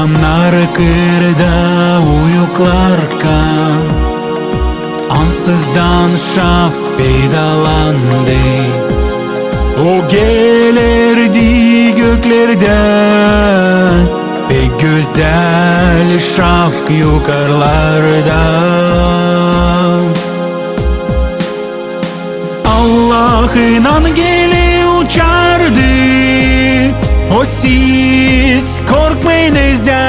Dumanlar kırda uyuklarken ansızdan şaf peydalandı. O gelirdi göklerden, pek güzel şafk yukarılardan. Allah'ın angeli uçardı, o siz korkmayınız derdi.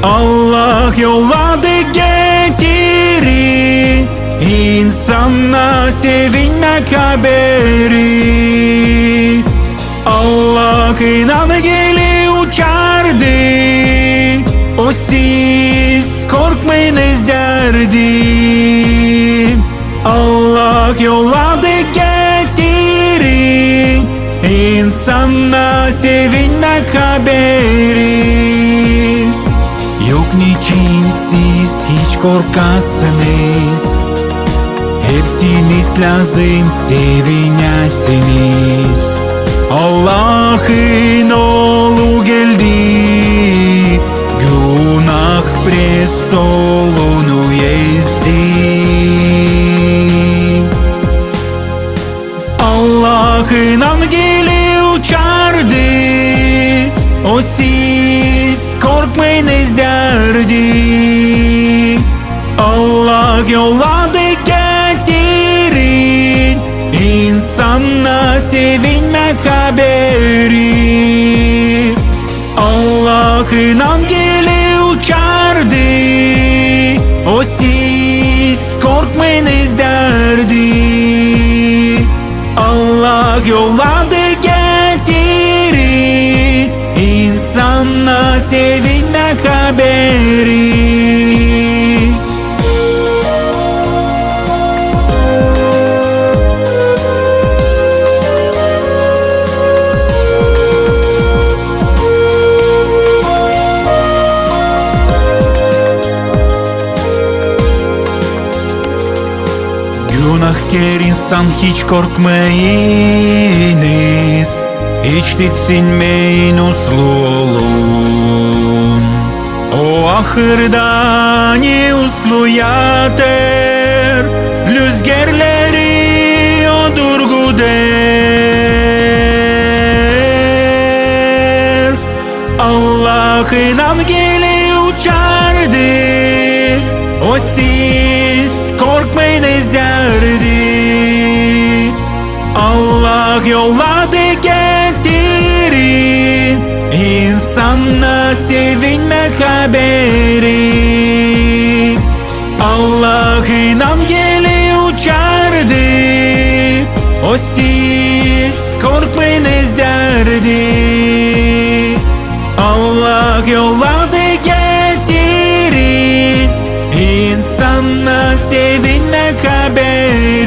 Allah yolladı getirin, insanla sevinmek haberi. Allah'ın angeli uçardı, o siz korkmayınız derdi. Allah yolladı getirin, insanla sevinmek haberi. Yok niçin siz hiç korkasınız, hepsiniz lazım sevinesiniz. Allah'ın oğlu geldi, günah prestolunu ezdi. Allah'ın angeli uçardı, o siz korkmayınız derdi. Allah yolladı getirin, insanla sevinmek haberi. Allah'ın angeli uçardı, o siz korkmayınız derdi. Allah yolladı getirin, insanla sevinmek haberi. Günahkar insan hiç korkmayınız, hiç ditsinmeyin, uslu olun. O ahırda ne uslu yatar, rüzgarları o durgu der. Allah'ın angeli uçardı, o siz korkmayınız derdi. Allah yolladı getirin, insanla sevinmek haberi. Allah'ın angeli uçardı, o siz korkmayınız derdi. Allah yolladı getirin, insanla sevinmek haberi.